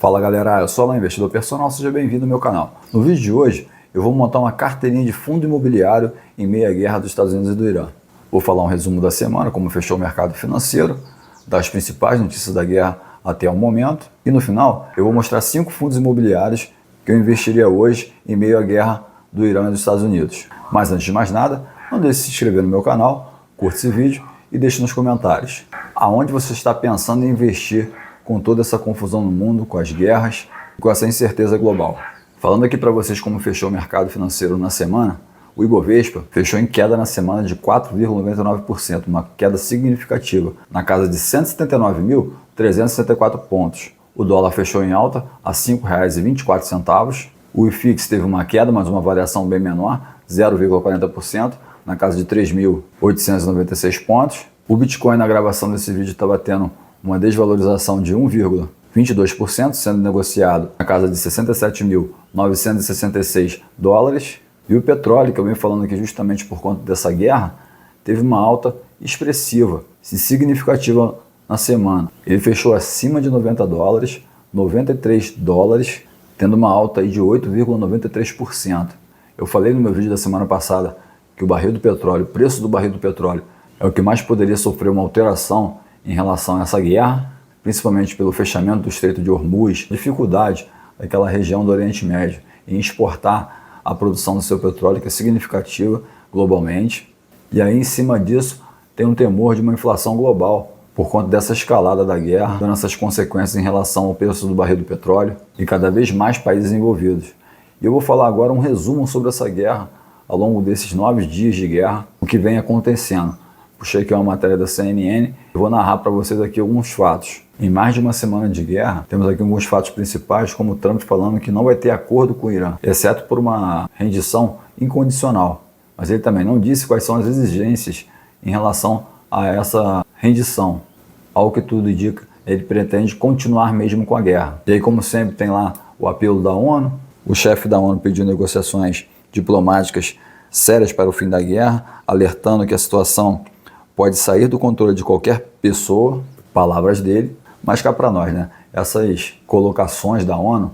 Fala galera, eu sou Alan, investidor personal, seja bem-vindo ao meu canal. No vídeo de hoje eu vou montar uma carteirinha de fundo imobiliário em meio à guerra dos Estados Unidos e do Irã. Vou falar um resumo da semana, como fechou o mercado financeiro, das principais notícias da guerra até o momento, e no final eu vou mostrar 5 fundos imobiliários que eu investiria hoje em meio à guerra do Irã e dos Estados Unidos. Mas antes de mais nada, não deixe de se inscrever no meu canal, curte esse vídeo e deixe nos comentários aonde você está pensando em investir com toda essa confusão no mundo, com as guerras e com essa incerteza global. Falando aqui para vocês como fechou o mercado financeiro na semana, o Ibovespa fechou em queda na semana de 4,99%, uma queda significativa, na casa de 179.374 pontos. O dólar fechou em alta a R$ 5,24. O IFIX teve uma queda, mas uma variação bem menor, 0,40%, na casa de 3.896 pontos. O Bitcoin na gravação desse vídeo estava tendo uma desvalorização de 1,22%, sendo negociado na casa de 67.966 dólares. E o petróleo, que eu venho falando aqui justamente por conta dessa guerra, teve uma alta expressiva e significativa na semana. Ele fechou acima de 90 dólares, 93 dólares, tendo uma alta aí de 8,93%. Eu falei no meu vídeo da semana passada que o preço do barril do petróleo é o que mais poderia sofrer uma alteração em relação a essa guerra, principalmente pelo fechamento do Estreito de Hormuz, dificuldade daquela região do Oriente Médio em exportar a produção do seu petróleo, que é significativa globalmente. E aí, em cima disso, tem um temor de uma inflação global por conta dessa escalada da guerra, dando essas consequências em relação ao preço do barril do petróleo e cada vez mais países envolvidos. E eu vou falar agora um resumo sobre essa guerra ao longo desses 9 dias de guerra, o que vem acontecendo. Puxei aqui uma matéria da CNN e vou narrar para vocês aqui alguns fatos. Em mais de uma semana de guerra, temos aqui alguns fatos principais, como o Trump falando que não vai ter acordo com o Irã, exceto por uma rendição incondicional. Mas ele também não disse quais são as exigências em relação a essa rendição. Ao que tudo indica, ele pretende continuar mesmo com a guerra. E aí, como sempre, tem lá o apelo da ONU. O chefe da ONU pediu negociações diplomáticas sérias para o fim da guerra, alertando que a situação pode sair do controle de qualquer pessoa, palavras dele, mas cá para nós, né? Essas colocações da ONU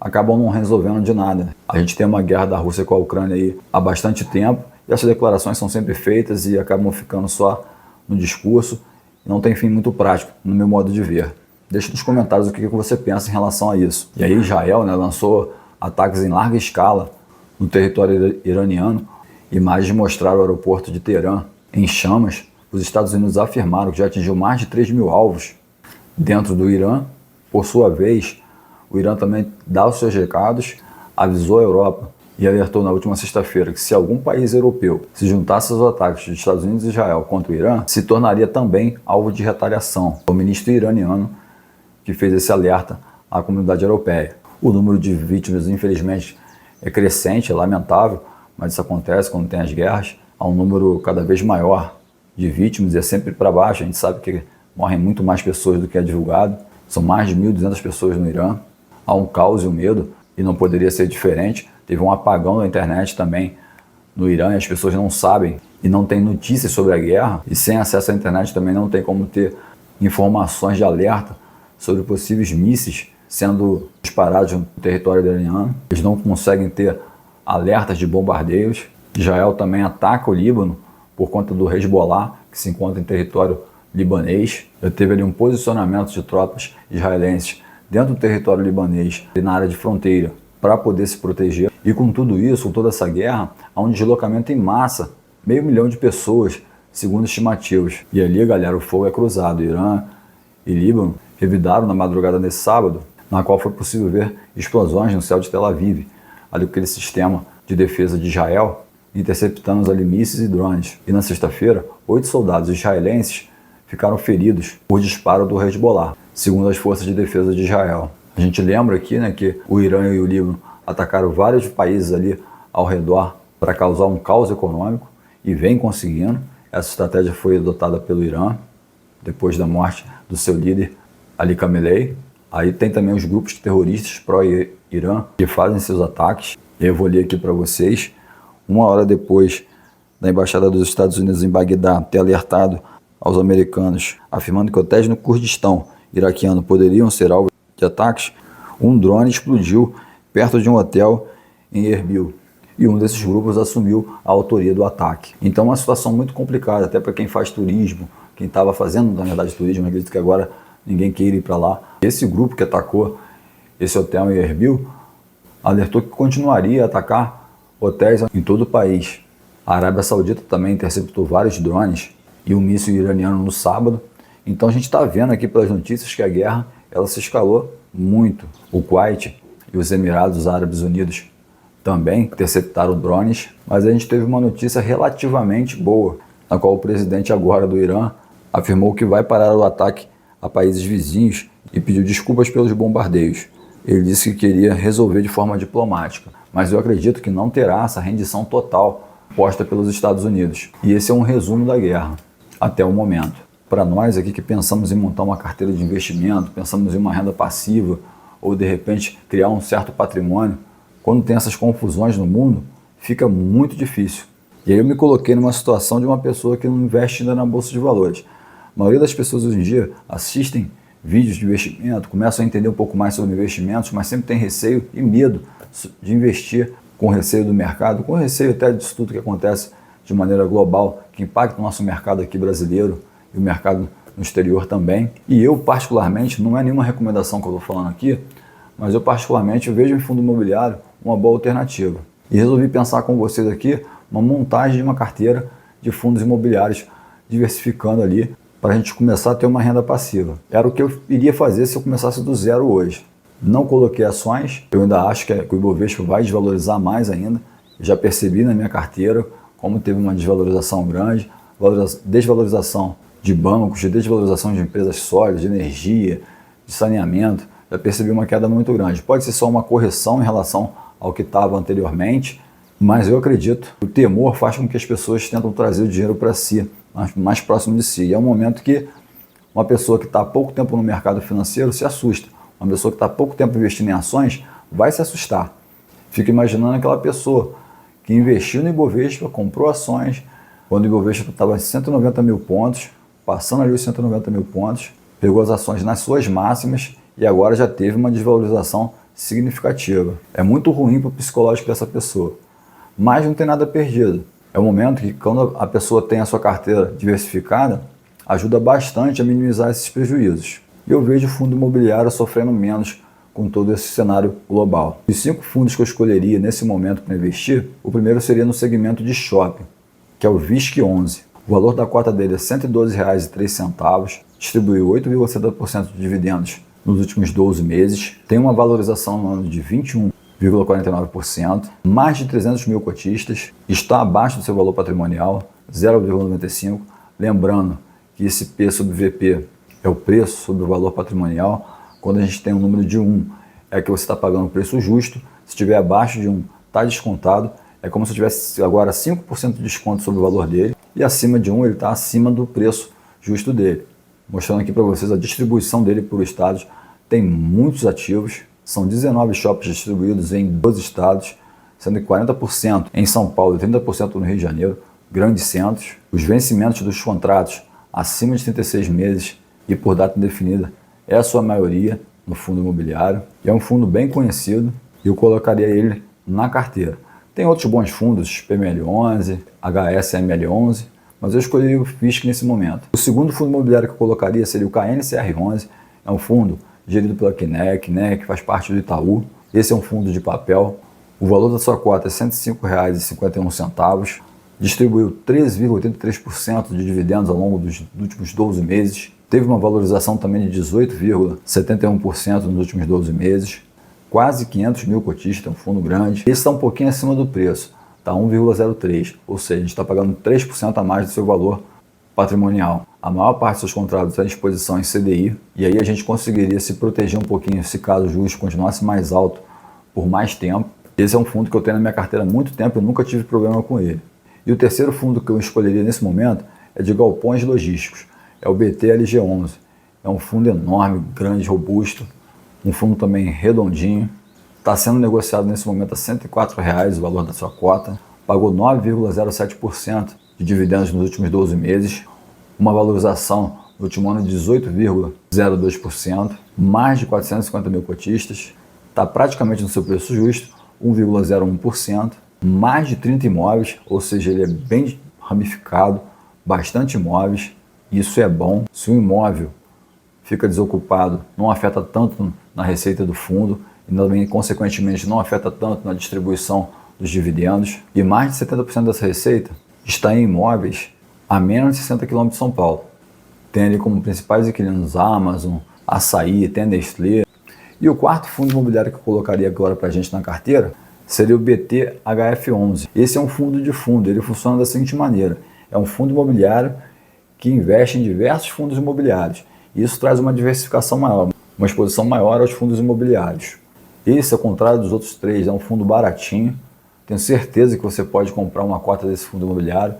acabam não resolvendo de nada. A gente tem uma guerra da Rússia com a Ucrânia aí há bastante tempo, e essas declarações são sempre feitas e acabam ficando só no discurso, e não tem fim muito prático, no meu modo de ver. Deixe nos comentários o que você pensa em relação a isso. E aí Israel, né, lançou ataques em larga escala no território iraniano. Imagens mostraram o aeroporto de Teherã em chamas. Os Estados Unidos afirmaram que já atingiu mais de 3.000 alvos dentro do Irã. Por sua vez, o Irã também dá os seus recados, avisou a Europa e alertou na última sexta-feira que se algum país europeu se juntasse aos ataques dos Estados Unidos e Israel contra o Irã, se tornaria também alvo de retaliação. O ministro iraniano que fez esse alerta à comunidade europeia. O número de vítimas, infelizmente, é crescente, é lamentável, mas isso acontece quando tem as guerras. Há um número cada vez maior de vítimas e é sempre para baixo. A gente sabe que morrem muito mais pessoas do que é divulgado. São mais de 1.200 pessoas no Irã. Há um caos e um medo, e não poderia ser diferente. Teve um apagão da internet também no Irã, e as pessoas não sabem e não têm notícias sobre a guerra. E sem acesso à internet também não tem como ter informações de alerta sobre possíveis mísseis sendo disparados no território iraniano. Eles não conseguem ter alertas de bombardeios. Israel também ataca o Líbano por conta do Hezbollah, que se encontra em território libanês. Já teve ali um posicionamento de tropas israelenses dentro do território libanês e na área de fronteira para poder se proteger. E com tudo isso, com toda essa guerra, há um deslocamento em massa, 500 mil de pessoas, segundo estimativas. E ali, galera, o fogo é cruzado. Irã e Líbano revidaram na madrugada desse sábado, na qual foi possível ver explosões no céu de Tel Aviv, ali aquele sistema de defesa de Israel, interceptando ali mísseis e drones. E na sexta-feira, 8 soldados israelenses ficaram feridos por disparo do Hezbollah, segundo as forças de defesa de Israel. A gente lembra aqui, né, que o Irã e o Líbano atacaram vários países ali ao redor para causar um caos econômico e vem conseguindo. Essa estratégia foi adotada pelo Irã depois da morte do seu líder Ali Khamenei. Aí tem também os grupos terroristas pró-Irã que fazem seus ataques. Eu vou ler aqui para vocês. 1 hora depois da Embaixada dos Estados Unidos em Bagdá ter alertado aos americanos, afirmando que hotéis no Kurdistão iraquiano poderiam ser alvo de ataques, um drone explodiu perto de um hotel em Erbil e um desses grupos assumiu a autoria do ataque. Então é uma situação muito complicada, até para quem faz turismo, quem estava fazendo, na verdade, turismo, acredito que agora ninguém queira ir para lá. Esse grupo que atacou esse hotel em Erbil alertou que continuaria a atacar hotéis em todo o país. A Arábia Saudita também interceptou vários drones e um míssil iraniano no sábado. Então a gente está vendo aqui pelas notícias que a guerra ela se escalou muito. O Kuwait e os Emirados Árabes Unidos também interceptaram drones, mas a gente teve uma notícia relativamente boa, na qual o presidente agora do Irã afirmou que vai parar o ataque a países vizinhos e pediu desculpas pelos bombardeios. Ele disse que queria resolver de forma diplomática, mas eu acredito que não terá essa rendição total posta pelos Estados Unidos. E esse é um resumo da guerra, até o momento. Para nós aqui que pensamos em montar uma carteira de investimento, pensamos em uma renda passiva, ou de repente criar um certo patrimônio, quando tem essas confusões no mundo, fica muito difícil. E aí eu me coloquei numa situação de uma pessoa que não investe ainda na Bolsa de Valores. A maioria das pessoas hoje em dia assistem vídeos de investimento, começam a entender um pouco mais sobre investimentos, mas sempre tem receio e medo de investir, com receio do mercado, com receio até disso tudo que acontece de maneira global, que impacta o nosso mercado aqui brasileiro e o mercado no exterior também. E eu particularmente, não é nenhuma recomendação que eu estou falando aqui, mas eu particularmente vejo em fundo imobiliário uma boa alternativa. E resolvi pensar com vocês aqui uma montagem de uma carteira de fundos imobiliários, diversificando ali, para a gente começar a ter uma renda passiva. Era o que eu iria fazer se eu começasse do zero hoje. Não coloquei ações, eu ainda acho que o Ibovespa vai desvalorizar mais ainda. Já percebi na minha carteira como teve uma desvalorização grande, desvalorização de bancos, de desvalorização de empresas sólidas, de energia, de saneamento. Já percebi uma queda muito grande. Pode ser só uma correção em relação ao que estava anteriormente, mas eu acredito que o temor faz com que as pessoas tentam trazer o dinheiro para si, mais próximo de si. E é um momento que uma pessoa que está há pouco tempo no mercado financeiro se assusta. Uma pessoa que está há pouco tempo investindo em ações vai se assustar. Fica imaginando aquela pessoa que investiu no Ibovespa, comprou ações, quando o Ibovespa estava em 190 mil pontos, passando ali os 190 mil pontos, pegou as ações nas suas máximas e agora já teve uma desvalorização significativa. É muito ruim para o psicológico dessa pessoa, mas não tem nada perdido. É um momento que, quando a pessoa tem a sua carteira diversificada, ajuda bastante a minimizar esses prejuízos. E eu vejo o fundo imobiliário sofrendo menos com todo esse cenário global. Os 5 fundos que eu escolheria nesse momento para investir, o primeiro seria no segmento de shopping, que é o VISC11. O valor da cota dele é R$ 112,03, distribuiu 8,70% de dividendos nos últimos 12 meses, tem uma valorização no ano de 21,49%, mais de 300 mil cotistas, está abaixo do seu valor patrimonial, 0,95%. Lembrando que esse P sobre VP é o preço sobre o valor patrimonial. Quando a gente tem um número de 1, é que você está pagando o preço justo. Se estiver abaixo de 1, está descontado. É como se eu tivesse agora 5% de desconto sobre o valor dele. E acima de 1, ele está acima do preço justo dele. Mostrando aqui para vocês a distribuição dele por estados. Tem muitos ativos. São 19 shoppings distribuídos em 12 estados, sendo que 40% em São Paulo e 30% no Rio de Janeiro, grandes centros. Os vencimentos dos contratos acima de 36 meses e por data indefinida é a sua maioria no fundo imobiliário. E é um fundo bem conhecido e eu colocaria ele na carteira. Tem outros bons fundos, PML11, HSML11, mas eu escolhi o FISC nesse momento. O segundo fundo imobiliário que eu colocaria seria o KNCR11, é um fundo gerido pela Kinect, né, que faz parte do Itaú. Esse é um fundo de papel. O valor da sua cota é R$ 105,51, distribuiu 13,83% de dividendos ao longo dos últimos 12 meses, teve uma valorização também de 18,71% nos últimos 12 meses, quase 500 mil cotistas, é um fundo grande. Esse está um pouquinho acima do preço, está 1,03%, ou seja, a gente está pagando 3% a mais do seu valor patrimonial. A maior parte dos seus contratos é em exposição em CDI, e aí a gente conseguiria se proteger um pouquinho se caso o juros continuasse mais alto por mais tempo. Esse é um fundo que eu tenho na minha carteira há muito tempo e nunca tive problema com ele. E o terceiro fundo que eu escolheria nesse momento é de galpões logísticos, é o BTLG11. É um fundo enorme, grande, robusto, um fundo também redondinho. Está sendo negociado nesse momento a R$ 104,00 o valor da sua cota. Pagou 9,07% de dividendos nos últimos 12 meses. Uma valorização no último ano de 18,02%. Mais de 450 mil cotistas. está praticamente no seu preço justo, 1,01%, mais de 30 imóveis, ou seja, ele é bem ramificado, bastante imóveis, isso é bom. Se o imóvel fica desocupado, não afeta tanto na receita do fundo e também, consequentemente, não afeta tanto na distribuição dos dividendos. E mais de 70% dessa receita está em imóveis a menos de 60 km de São Paulo. Tem ali como principais inquilinos Amazon, Açaí, tem a Nestlé. E o quarto fundo imobiliário que eu colocaria agora para a gente na carteira seria o BTHF11. Esse é um fundo de fundo, ele funciona da seguinte maneira: é um fundo imobiliário que investe em diversos fundos imobiliários. Isso traz uma diversificação maior, uma exposição maior aos fundos imobiliários. Esse, ao contrário dos outros três, é um fundo baratinho. Tenho certeza que você pode comprar uma cota desse fundo imobiliário.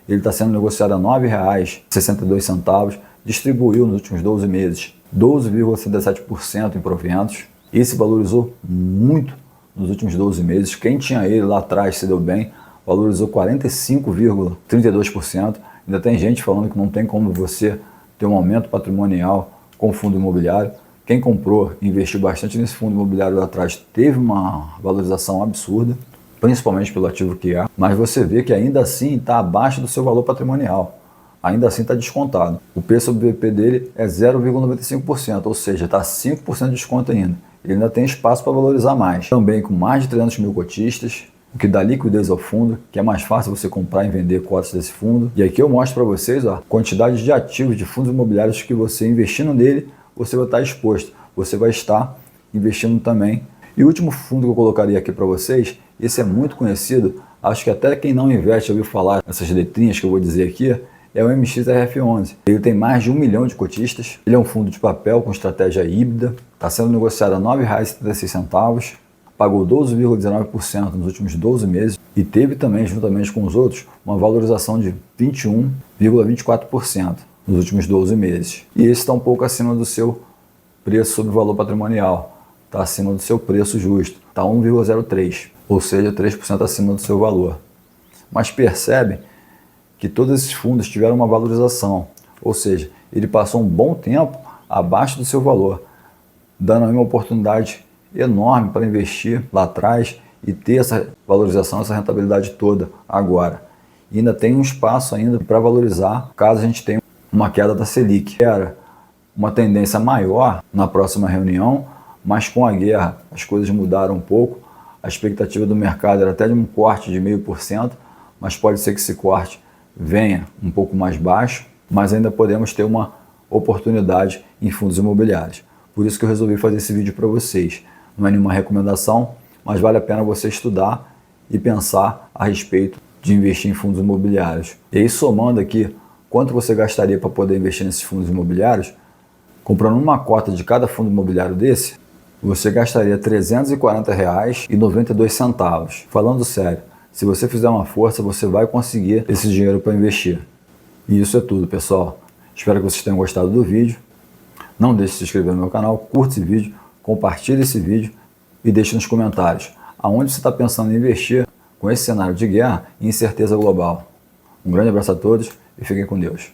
Ele está sendo negociado a R$ 9,62, distribuiu nos últimos 12 meses 12,77% em proventos. Esse valorizou muito nos últimos 12 meses. Quem tinha ele lá atrás se deu bem, valorizou 45,32%. Ainda tem gente falando que não tem como você ter um aumento patrimonial com fundo imobiliário. Quem comprou e investiu bastante nesse fundo imobiliário lá atrás teve uma valorização absurda, principalmente pelo ativo que é, mas você vê que ainda assim está abaixo do seu valor patrimonial, ainda assim está descontado. O preço do BP dele é 0,95%, ou seja, está 5% de desconto ainda. Ele ainda tem espaço para valorizar mais. Também com mais de 300 mil cotistas, o que dá liquidez ao fundo, que é mais fácil você comprar e vender cotas desse fundo. E aqui eu mostro para vocês a quantidade de ativos de fundos imobiliários que você investindo nele, você vai estar exposto. Você vai estar investindo também. E o último fundo que eu colocaria aqui para vocês, esse é muito conhecido, acho que até quem não investe ouviu falar essas letrinhas que eu vou dizer aqui, é o MXRF11. Ele tem mais de 1 milhão de cotistas, ele é um fundo de papel com estratégia híbrida, está sendo negociado a R$ 9,76, pagou 12,19% nos últimos 12 meses e teve também, juntamente com os outros, uma valorização de 21,24% nos últimos 12 meses. E esse está um pouco acima do seu preço sobre valor patrimonial, está acima do seu preço justo, está 1,03%, ou seja, 3% acima do seu valor. Mas percebe que todos esses fundos tiveram uma valorização, ou seja, ele passou um bom tempo abaixo do seu valor, dando aí uma oportunidade enorme para investir lá atrás e ter essa valorização, essa rentabilidade toda agora. E ainda tem um espaço ainda para valorizar caso a gente tenha uma queda da Selic. Era uma tendência maior na próxima reunião, mas com a guerra as coisas mudaram um pouco. A expectativa do mercado era até de um corte de 0,5%, mas pode ser que esse corte venha um pouco mais baixo, mas ainda podemos ter uma oportunidade em fundos imobiliários. Por isso que eu resolvi fazer esse vídeo para vocês. Não é nenhuma recomendação, mas vale a pena você estudar e pensar a respeito de investir em fundos imobiliários. E aí, somando aqui quanto você gastaria para poder investir nesses fundos imobiliários, comprando uma cota de cada fundo imobiliário desse, você gastaria R$ 340,92. Falando sério, se você fizer uma força, você vai conseguir esse dinheiro para investir. E isso é tudo, pessoal. Espero que vocês tenham gostado do vídeo. Não deixe de se inscrever no meu canal, curte esse vídeo, compartilhe esse vídeo e deixe nos comentários aonde você está pensando em investir com esse cenário de guerra e incerteza global. Um grande abraço a todos e fiquem com Deus.